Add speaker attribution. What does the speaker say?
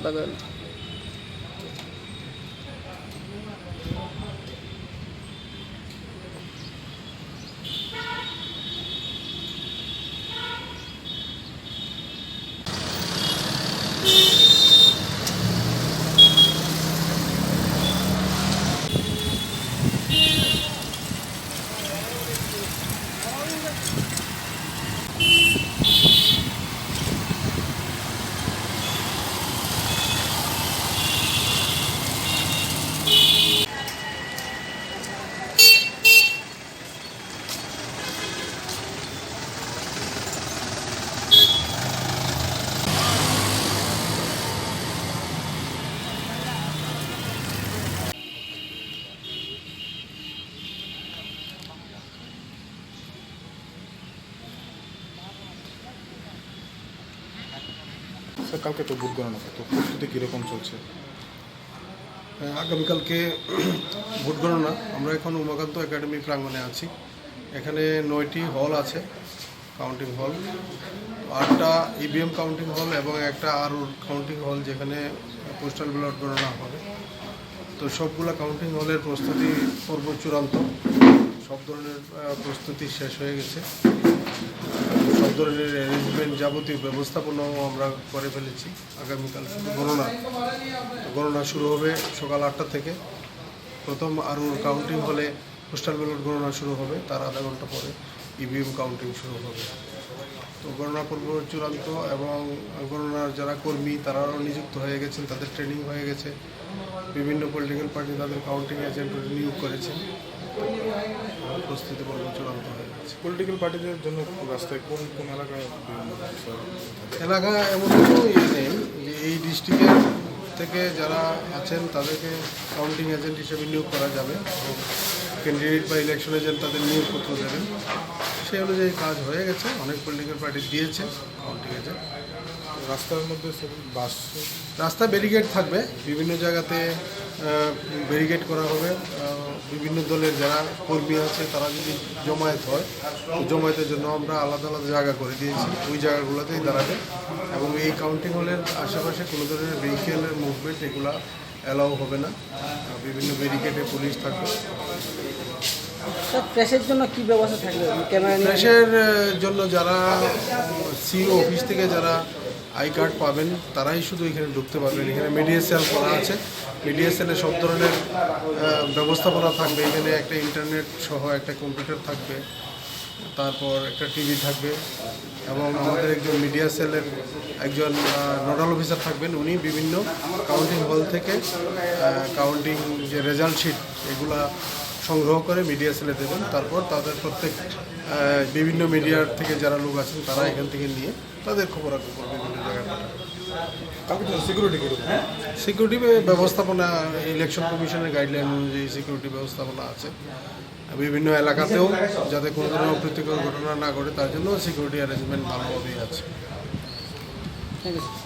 Speaker 1: থাকবেন।
Speaker 2: স্যার, কালকে তো ভোট গণনা, তো প্রস্তুতি কীরকম চলছে?
Speaker 3: আগামীকালকে ভোট গণনা। আমরা এখন উমাকান্ত একাডেমি প্রাঙ্গণে আছি। এখানে 9টি হল আছে, কাউন্টিং হল, 8টা ইভিএম কাউন্টিং হল এবং একটা আরও কাউন্টিং হল যেখানে পোস্টাল ব্যালট গণনা হবে। তো সবগুলো কাউন্টিং হলের প্রস্তুতি পর্ব চূড়ান্ত, সব ধরনের প্রস্তুতি শেষ হয়ে গেছে। সব ধরনের অ্যারেঞ্জমেন্ট, যাবতীয় ব্যবস্থাপনাও আমরা করে ফেলেছি। আগামীকাল গণনা শুরু হবে সকাল 8টা থেকে। প্রথম আরুর কাউন্টিং হলে পোস্টাল ব্যালট গণনা শুরু হবে, তার আধা ঘন্টা পরে ইভিএম কাউন্টিং শুরু হবে। তো গণনা পর্ব চূড়ান্ত এবং গণনার যারা কর্মী তারাও নিযুক্ত হয়ে গেছেন, তাদের ট্রেনিং হয়ে গেছে। বিভিন্ন পলিটিক্যাল পার্টি তাদের কাউন্টিং এজেন্ট নিয়োগ করেছেন। প্রস্তুতি পর্ব চূড়ান্ত হয়ে গেছে।
Speaker 2: পলিটিক্যাল পার্টিদের জন্য রাস্তায় কোন কোন
Speaker 3: এলাকা এমন কোনো নেই যে এই ডিস্ট্রিক্টের থেকে যারা আছেন তাদেরকে কাউন্টিং এজেন্ট হিসেবে নিয়োগ করা যাবে এবং ক্যান্ডিডেট বা ইলেকশন এজেন্ট তাদের নিয়োগপত্র দেবেন। সেই অনুযায়ী কাজ হয়ে গেছে, অনেক পলিটিক্যাল পার্টি দিয়েছে কাউন্টিং এজেন্ট।
Speaker 2: রাস্তার মধ্যে বাস,
Speaker 3: রাস্তায় ব্যারিকেড থাকবে, বিভিন্ন জায়গাতে ব্যারিকেড করা হবে। বিভিন্ন দলের যারা কর্মী আছে তারা যদি জমায়েত হয়, জমায়েতের জন্য আমরা আলাদা আলাদা জায়গা করে দিয়েছি, ওই জায়গাগুলোতেই দাঁড়াবে। এবং এই কাউন্টিং হলের আশেপাশে কোনো ধরনের ভেহিকেলের মুভমেন্ট এগুলো অ্যালাউ হবে না। বিভিন্ন ব্যারিকেডে পুলিশ থাকবে।
Speaker 1: স্যার, প্রেসের জন্য কি ব্যবস্থা থাকবে? ক্যামেরা নিয়ে
Speaker 3: প্রেসের জন্য যারা সিও অফিস থেকে যারা আই কার্ড পাবেন তারাই শুধু এখানে ঢুকতে পারবেন। এখানে মিডিয়া সেল করা আছে, মিডিয়া সেলে সব ধরনের ব্যবস্থাপনা থাকবে। এখানে একটা ইন্টারনেট সহ একটা কম্পিউটার থাকবে, তারপর একটা টিভি থাকবে এবং আমাদের একজন মিডিয়া সেলের একজন নোডাল অফিসার থাকবেন। উনি বিভিন্ন কাউন্টিং হল থেকে কাউন্টিং যে রেজাল্ট শিট এগুলা সংগ্রহ করে মিডিয়া সেলে দেবেন। তারপর তাদের প্রত্যেক বিভিন্ন মিডিয়ার থেকে যারা লোক আছেন তারা এখান থেকে নিয়ে তাদের খবরাখবর বিভিন্ন জায়গায় পাঠাবে।
Speaker 2: সিকিউরিটি কীরকম?
Speaker 3: সিকিউরিটি ব্যবস্থাপনা ইলেকশন কমিশনের গাইডলাইন অনুযায়ী সিকিউরিটি ব্যবস্থাপনা আছে। বিভিন্ন এলাকাতেও যাতে কোনো ধরনের অপ্রীতিকর ঘটনা না ঘটে তার জন্য সিকিউরিটি অ্যারেঞ্জমেন্ট ভালোভাবেই আছে।
Speaker 1: Thank you.